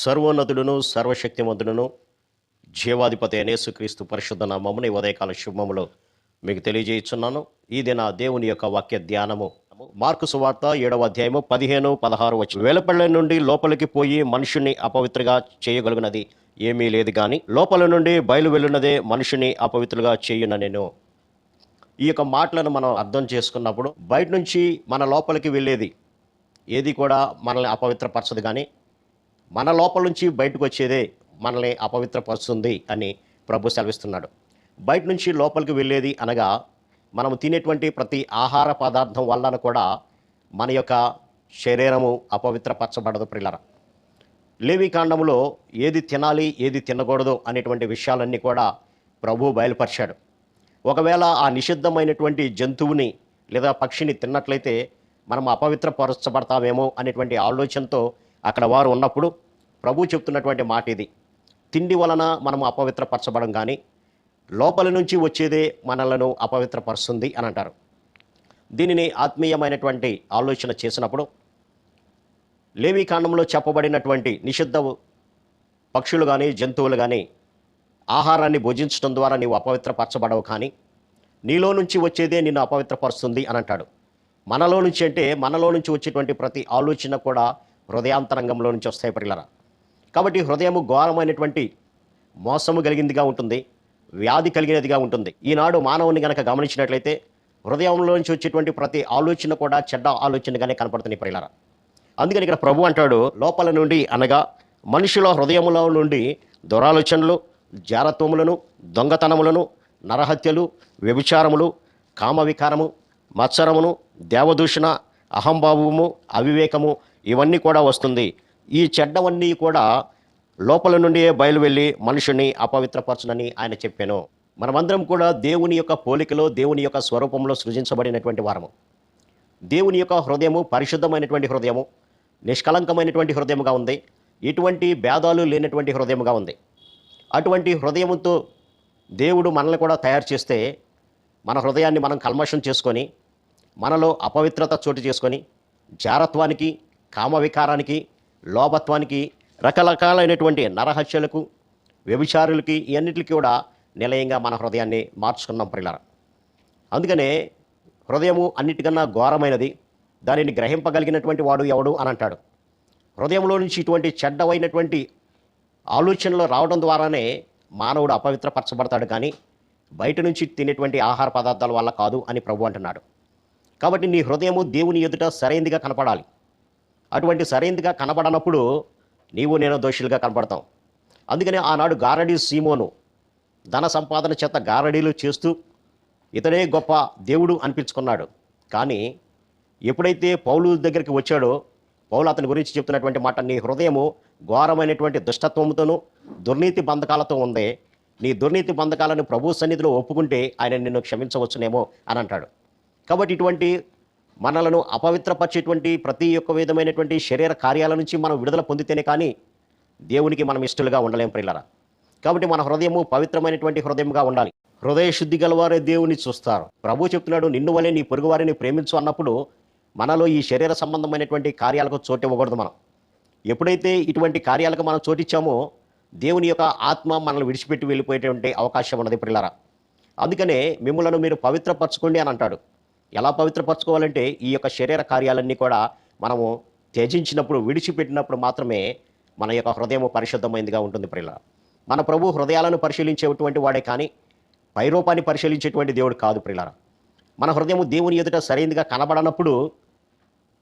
సర్వోన్నతుడును సర్వశక్తిమంతుడును జీవాధిపతి అయిన యేసుక్రీస్తు పరిశుద్ధ నామమున ఈ ఉదయకాల శుభములు మీకు తెలియజేయుచున్నాను. ఈ దిన దేవుని యొక్క వాక్య ధ్యానము మార్కు సువార్త 7వ అధ్యాయము 15-16 వచనం. వెలుపల నుండి లోపలికి పోయి మనుషుని అపవిత్రగా చేయగలుగునది ఏమీ లేదు కానీ లోపల నుండి బయలు వెళ్ళున్నదే మనుషుని అపవిత్రులుగా చేయుననెను. ఈ యొక్క మాటలను మనం అర్థం చేసుకున్నప్పుడు బయట నుంచి మన లోపలికి వెళ్ళేది ఏది కూడా మనల్ని అపవిత్రపరచదు, కానీ మన లోపల నుంచి బయటకు వచ్చేదే మనల్ని అపవిత్రపరుస్తుంది అని ప్రభు సెలవిస్తున్నాడు. బయట నుంచి లోపలికి వెళ్ళేది అనగా మనం తినేటువంటి ప్రతి ఆహార పదార్థం వలన కూడా మన యొక్క శరీరము అపవిత్రపరచబడదు ప్రియులారా. లేవికాండములో ఏది తినాలి ఏది తినకూడదు అనేటువంటి విషయాలన్నీ కూడా ప్రభు బయలుపరిచాడు. ఒకవేళ ఆ నిషిద్ధమైనటువంటి జంతువుని లేదా పక్షిని తిన్నట్లయితే మనం అపవిత్రపరచబడతామేమో అనేటువంటి ఆలోచనతో అక్కడ వారు ఉన్నప్పుడు ప్రభు చెప్తున్నటువంటి మాట ఇది. తిండి వలన మనం అపవిత్రపరచబడం, కానీ లోపల నుంచి వచ్చేదే మనలను అపవిత్రపరుస్తుంది అని అంటారు. దీనిని ఆత్మీయమైనటువంటి ఆలోచన చేసినప్పుడు లేవికాండంలో చెప్పబడినటువంటి నిషిద్ధ పక్షులు కానీ జంతువులు కానీ ఆహారాన్ని భుజించడం ద్వారా నీవు అపవిత్రపరచబడవు, కానీ నీలో నుంచి వచ్చేదే నిన్ను అపవిత్రపరుస్తుంది అని అంటాడు. మనలో నుంచి అంటే మనలో నుంచి వచ్చేటువంటి ప్రతి ఆలోచన కూడా హృదయాంతరంగంలో నుంచి వస్తాయి ప్రియులారా. కాబట్టి హృదయము ఘోరమైనటువంటి మోసము కలిగిందిగా ఉంటుంది, వ్యాధి కలిగినదిగా ఉంటుంది. ఈనాడు మానవుని గనక గమనించినట్లయితే హృదయంలో నుంచి వచ్చేటువంటి ప్రతి ఆలోచన కూడా చెడ్డ ఆలోచనగానే కనపడుతుంది ప్రియులారా. అందుకని ఇక్కడ ప్రభు అంటాడు, లోపల నుండి అనగా మనుషుల హృదయములో నుండి దురాలోచనలు, జారత్వములను, దొంగతనములను, నరహత్యలు, వ్యభిచారములు, కామవికారము, మత్సరమును, దేవదూషణ, అహంభావము, అవివేకము ఇవన్నీ కూడా వస్తుంది. ఈ చెడ్డవన్నీ కూడా లోపల నుండి బయలు వెళ్ళి మనుషుని అపవిత్రపరచునని ఆయన చెప్పాను. మనమందరం కూడా దేవుని యొక్క పోలికలో, దేవుని యొక్క స్వరూపంలో సృజించబడినటువంటి వారము. దేవుని యొక్క హృదయము పరిశుద్ధమైనటువంటి హృదయము, నిష్కలంకమైనటువంటి హృదయముగా ఉంది. ఎటువంటి భేదాలు లేనటువంటి హృదయముగా ఉంది. అటువంటి హృదయముతో దేవుడు మనల్ని కూడా తయారు చేస్తే మన హృదయాన్ని మనం కల్మషం చేసుకొని మనలో అపవిత్రత చోటు చేసుకొని జారత్వానికి, కామవికారానికి, లోభత్వానికి, రకరకాలైనటువంటి నరహత్యలకు, వ్యభిచారులకి ఇవన్నిటికి కూడా నిలయంగా మన హృదయాన్ని మార్చుకున్నాం ప్రియులారా. అందుకనే హృదయము అన్నిటికన్నా ఘోరమైనది, దానిని గ్రహింపగలిగినటువంటి వాడు ఎవడు అని అంటాడు. హృదయంలో నుంచి ఇటువంటి చెడ్డవైనటువంటి ఆలోచనలు రావడం ద్వారానే మానవుడు అపవిత్రపరచబడతాడు, కానీ బయట నుంచి తినేటువంటి ఆహార పదార్థాల వల్ల కాదు అని ప్రభు అంటున్నాడు. కాబట్టి నీ హృదయము దేవుని ఎదుట సరైనదిగా కనపడాలి. అటువంటి సరైనదిగా కనబడనప్పుడు నీవు నేను దోషులుగా కనపడతాం. అందుకని ఆనాడు గారడీ సీమోను ధన సంపాదన చేత గారడీలు చేస్తూ ఇతడే గొప్ప దేవుడు అనిపించుకున్నాడు. కానీ ఎప్పుడైతే పౌలు దగ్గరికి వచ్చాడో పౌలు అతని గురించి చెప్తున్నటువంటి మాట, నీ హృదయము ఘోరమైనటువంటి దుష్టత్వముతోనూ దుర్నీతి బంధకాలతో ఉంది. నీ దుర్నీతి బంధకాలను ప్రభు సన్నిధిలో ఒప్పుకుంటే ఆయన నిన్ను క్షమించవచ్చునేమో అని అంటాడు. కాబట్టి ఇటువంటి మనలను అపవిత్రపరిచేటువంటి ప్రతి ఒక్క విధమైనటువంటి శరీర కార్యాల నుంచి మనం విడుదల పొందితేనే కానీ దేవునికి మనం ఇష్టలుగా ఉండలేం ప్రియులారా. కాబట్టి మన హృదయము పవిత్రమైనటువంటి హృదయంగా ఉండాలి. హృదయ శుద్ధి గలవారే దేవుని చూస్తారు. ప్రభు చెప్తున్నాడు, నిన్ను వలె నీ పొరుగు వారిని ప్రేమించు అన్నప్పుడు మనలో ఈ శరీర సంబంధమైనటువంటి కార్యాలకు చోటు ఇవ్వకూడదు. మనం ఎప్పుడైతే ఇటువంటి కార్యాలకు మనం చోటిచ్చామో దేవుని యొక్క ఆత్మ మనల్ని విడిచిపెట్టి వెళ్ళిపోయేటువంటి అవకాశం ఉన్నది ప్రియులారా. అందుకనే మిమ్మలను మీరు పవిత్రపరచుకోండి అని అంటాడు. ఎలా పవిత్రపరచుకోవాలంటే ఈ యొక్క శరీర కార్యాలన్నీ కూడా మనము త్యజించినప్పుడు, విడిచిపెట్టినప్పుడు మాత్రమే మన యొక్క హృదయము పరిశుద్ధమైనదిగా ఉంటుంది ప్రియులారా. మన ప్రభు హృదయాలను పరిశీలించేటువంటి వాడే, కానీ పైరూపాన్ని పరిశీలించేటువంటి దేవుడు కాదు ప్రియులారా. మన హృదయము దేవుని ఎదుట సరైనదిగా కనబడనప్పుడు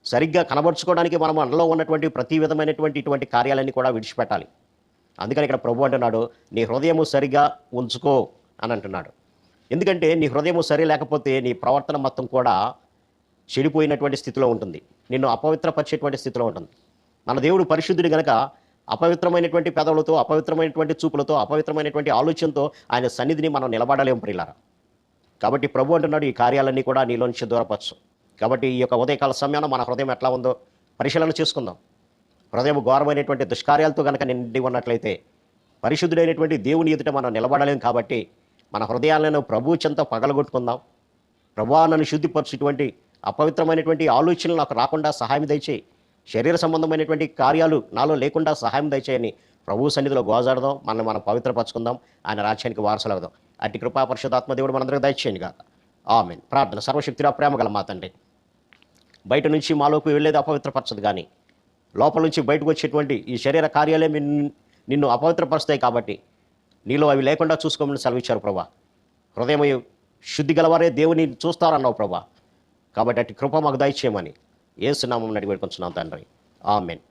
సరిగ్గా కనబరుచుకోవడానికి మనం మనలో ఉన్నటువంటి ప్రతి విధమైనటువంటి ఇటువంటి కార్యాలన్నీ కూడా విడిచిపెట్టాలి. అందుకని ఇక్కడ ప్రభు అంటున్నాడు, నీ హృదయము సరిగా ఉంచుకో అని అంటున్నాడు. ఎందుకంటే నీ హృదయము సరి లేకపోతే నీ ప్రవర్తన మొత్తం కూడా చెడిపోయినటువంటి స్థితిలో ఉంటుంది, నిన్ను అపవిత్రపరిచేటువంటి స్థితిలో ఉంటుంది. మన దేవుడు పరిశుద్ధుడు గనక అపవిత్రమైనటువంటి పెదవులతో, అపవిత్రమైనటువంటి చూపులతో, అపవిత్రమైనటువంటి ఆలోచనతో ఆయన సన్నిధిని మనం నిలబడలేము ప్రియులారా. కాబట్టి ప్రభు అంటున్నాడు, ఈ కార్యాలన్నీ కూడా నీలో నుంచి దూరపరచు. కాబట్టి ఈ యొక్క ఉదయకాల సమయాన మన హృదయం ఎట్లా ఉందో పరిశీలన చేసుకుందాం. హృదయం ఘోరమైనటువంటి దుష్కార్యాలతో కనుక నిండి ఉన్నట్లయితే పరిశుద్ధుడైనటువంటి దేవుని ఎదుట మనం నిలబడలేం. కాబట్టి మన హృదయాలను ప్రభు చెంత పగలగొట్టుకుందాం. ప్రభువా నన్ను శుద్ధిపరచుటువంటి అపవిత్రమైనటువంటి ఆలోచనలు నాకు రాకుండా సహాయం దయచేయి. శరీర సంబంధమైనటువంటి కార్యాలు నాలో లేకుండా సహాయం దయచేయని ప్రభు సన్నిధిలో గోజాడదాం, మనల్ని మనం పవిత్రపరచుకుందాం, ఆయన రాజ్యానికి వారసులవుదాం. అట్టి కృపా పరిశుద్ధాత్మ దేవుడు మనందరికీ దయచేయండి గాక. ఆమేన్. ప్రార్థన. సర్వశక్తిరా ప్రేమ గల మా తండ్రి, బయట నుంచి మాలోకి వెళ్ళేది అపవిత్రపరచదు, కానీ లోపల నుంచి బయటకు వచ్చేటువంటి ఈ శరీర కార్యాలే నిన్ను అపవిత్రపరుస్తాయి. కాబట్టి నీలో అవి లేకుండా చూసుకోమని సెలవిచ్చారు ప్రభా. హృదయం శుద్ధి గలవారే దేవుని చూస్తారన్నావు ప్రభా. కాబట్టి అట్టి కృప మాకు దయచేయమని యేసు నామమున అడిగి వేడుకొంచున్నాం తండ్రి. ఆమేన్.